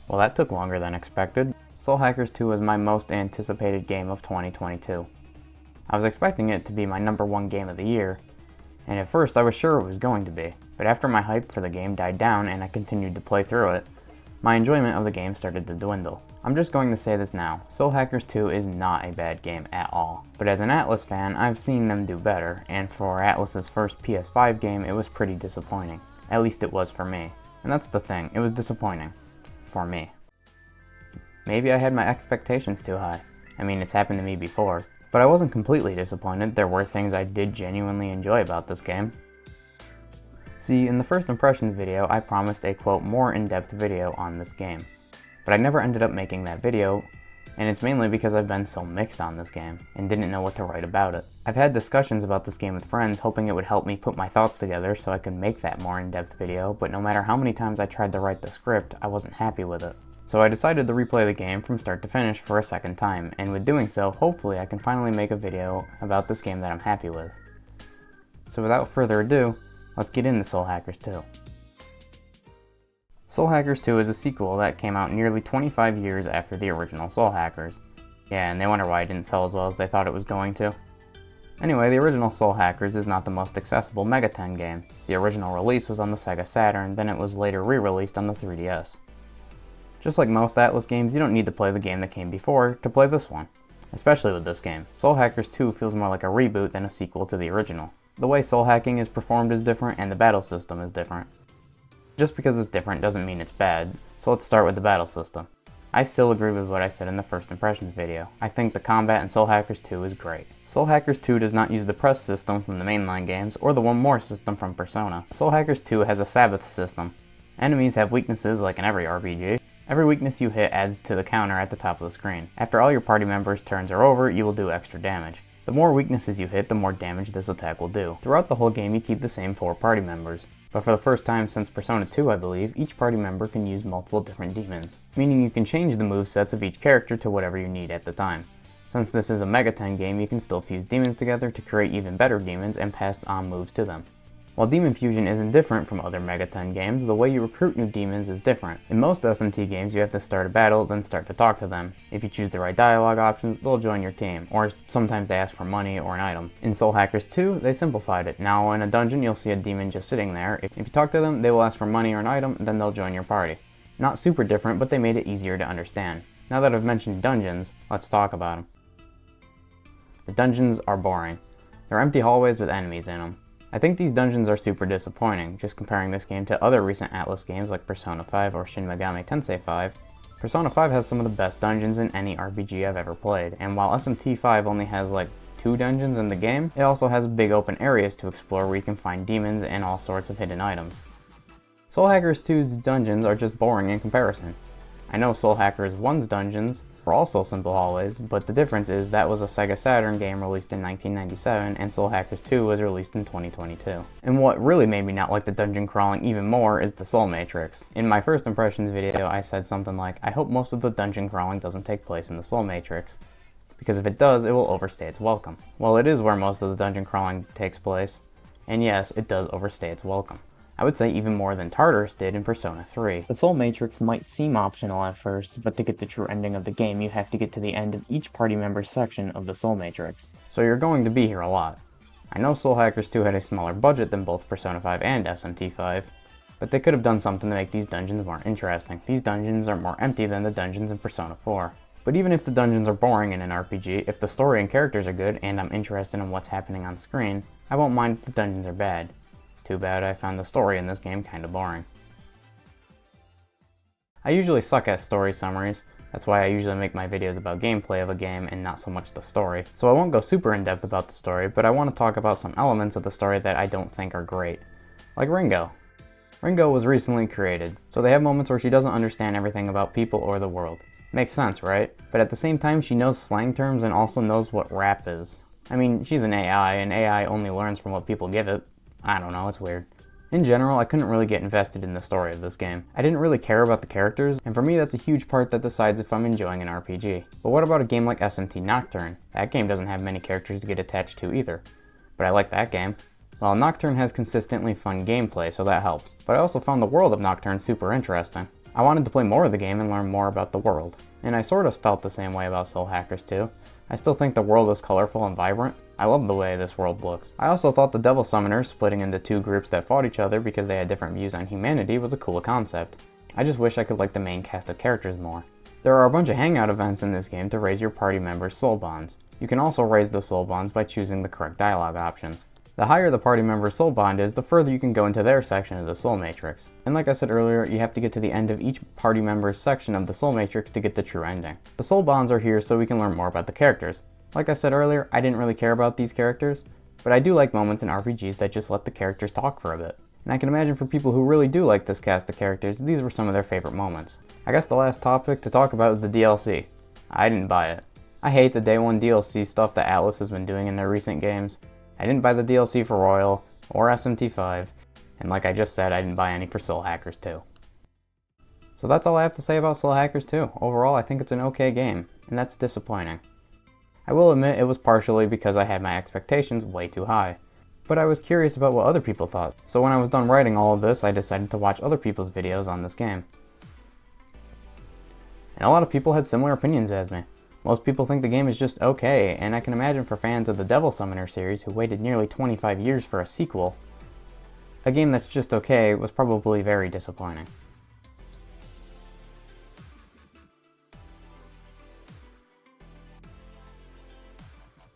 Well, that took longer than expected. Soul Hackers 2 was my most anticipated game of 2022. I was expecting it to be my #1 game of the year, and at first I was sure it was going to be, but after my hype for the game died down and I continued to play through it, my enjoyment of the game started to dwindle. I'm just going to say this now, Soul Hackers 2 is not a bad game at all, but as an Atlus fan, I've seen them do better, and for Atlus's first PS5 game, it was pretty disappointing. At least it was for me. And that's the thing, it was disappointing. For me. Maybe I had my expectations too high. I mean, it's happened to me before. But I wasn't completely disappointed. There were things I did genuinely enjoy about this game. See, in the first impressions video, I promised a quote more in-depth video on this game. But I never ended up making that video, and it's mainly because I've been so mixed on this game, and didn't know what to write about it. I've had discussions about this game with friends, hoping it would help me put my thoughts together so I could make that more in-depth video, but no matter how many times I tried to write the script, I wasn't happy with it. So I decided to replay the game from start to finish for a second time, and with doing so, hopefully I can finally make a video about this game that I'm happy with. So without further ado, let's get into Soul Hackers 2. Soul Hackers 2 is a sequel that came out nearly 25 years after the original Soul Hackers. Yeah, and they wonder why it didn't sell as well as they thought it was going to. Anyway, the original Soul Hackers is not the most accessible Megaten game. The original release was on the Sega Saturn, then it was later re-released on the 3DS. Just like most Atlus games, you don't need to play the game that came before to play this one. Especially with this game. Soul Hackers 2 feels more like a reboot than a sequel to the original. The way soul hacking is performed is different, and the battle system is different. Just because it's different doesn't mean it's bad, so let's start with the battle system. I still agree with what I said in the first impressions video. I think the combat in Soul Hackers 2 is great. Soul Hackers 2 does not use the press system from the mainline games, or the One More system from Persona. Soul Hackers 2 has a Sabbath system. Enemies have weaknesses like in every RPG. Every weakness you hit adds to the counter at the top of the screen. After all your party members' turns are over, you will do extra damage. The more weaknesses you hit, the more damage this attack will do. Throughout the whole game, you keep the same 4 party members. But for the first time since Persona 2, I believe, each party member can use multiple different demons, meaning you can change the movesets of each character to whatever you need at the time. Since this is a Megaten game, you can still fuse demons together to create even better demons and pass on moves to them. While Demon Fusion isn't different from other Megaten games, the way you recruit new demons is different. In most SMT games, you have to start a battle, then start to talk to them. If you choose the right dialogue options, they'll join your team, or sometimes they ask for money or an item. In Soul Hackers 2, they simplified it. Now in a dungeon, you'll see a demon just sitting there. If you talk to them, they will ask for money or an item, then they'll join your party. Not super different, but they made it easier to understand. Now that I've mentioned dungeons, let's talk about them. The dungeons are boring. They're empty hallways with enemies in them. I think these dungeons are super disappointing, just comparing this game to other recent Atlus games like Persona 5 or Shin Megami Tensei 5. Persona 5 has some of the best dungeons in any RPG I've ever played, and while SMT 5 only has like 2 dungeons in the game, it also has big open areas to explore where you can find demons and all sorts of hidden items. Soul Hackers 2's dungeons are just boring in comparison. I know Soul Hackers 1's dungeons were also simple hallways, but the difference is that was a Sega Saturn game released in 1997 and Soul Hackers 2 was released in 2022. And what really made me not like the dungeon crawling even more is the Soul Matrix. In my first impressions video, I said something like, I hope most of the dungeon crawling doesn't take place in the Soul Matrix, because if it does, it will overstay its welcome. Well, it is where most of the dungeon crawling takes place, and yes, it does overstay its welcome. I would say even more than Tartarus did in Persona 3. The Soul Matrix might seem optional at first, but to get the true ending of the game, you have to get to the end of each party member's section of the Soul Matrix. So you're going to be here a lot. I know Soul Hackers 2 had a smaller budget than both Persona 5 and SMT 5, but they could have done something to make these dungeons more interesting. These dungeons are more empty than the dungeons in Persona 4. But even if the dungeons are boring in an RPG, if the story and characters are good and I'm interested in what's happening on screen, I won't mind if the dungeons are bad. Too bad I found the story in this game kinda boring. I usually suck at story summaries, that's why I usually make my videos about gameplay of a game and not so much the story. So I won't go super in depth about the story, but I want to talk about some elements of the story that I don't think are great. Like Ringo. Ringo was recently created, so they have moments where she doesn't understand everything about people or the world. Makes sense, right? But at the same time, she knows slang terms and also knows what rap is. I mean, she's an AI, and AI only learns from what people give it. I don't know, it's weird. In general, I couldn't really get invested in the story of this game. I didn't really care about the characters, and for me that's a huge part that decides if I'm enjoying an RPG. But what about a game like SMT Nocturne? That game doesn't have many characters to get attached to either. But I like that game. Well, Nocturne has consistently fun gameplay, so that helps. But I also found the world of Nocturne super interesting. I wanted to play more of the game and learn more about the world, and I sort of felt the same way about Soul Hackers 2. I still think the world is colorful and vibrant. I love the way this world looks. I also thought the Devil Summoners splitting into two groups that fought each other because they had different views on humanity was a cool concept. I just wish I could like the main cast of characters more. There are a bunch of hangout events in this game to raise your party members' soul bonds. You can also raise the soul bonds by choosing the correct dialogue options. The higher the party member's soul bond is, the further you can go into their section of the soul matrix. And like I said earlier, you have to get to the end of each party member's section of the soul matrix to get the true ending. The soul bonds are here so we can learn more about the characters. Like I said earlier, I didn't really care about these characters, but I do like moments in RPGs that just let the characters talk for a bit. And I can imagine for people who really do like this cast of characters, these were some of their favorite moments. I guess the last topic to talk about is the DLC. I didn't buy it. I hate the Day 1 DLC stuff that Atlus has been doing in their recent games. I didn't buy the DLC for Royal or SMT5, and like I just said, I didn't buy any for Soul Hackers 2. So that's all I have to say about Soul Hackers 2. Overall, I think it's an okay game, and that's disappointing. I will admit it was partially because I had my expectations way too high, but I was curious about what other people thought, so when I was done writing all of this, I decided to watch other people's videos on this game. And a lot of people had similar opinions as me. Most people think the game is just okay, and I can imagine for fans of the Devil Summoner series who waited nearly 25 years for a sequel, a game that's just okay was probably very disappointing.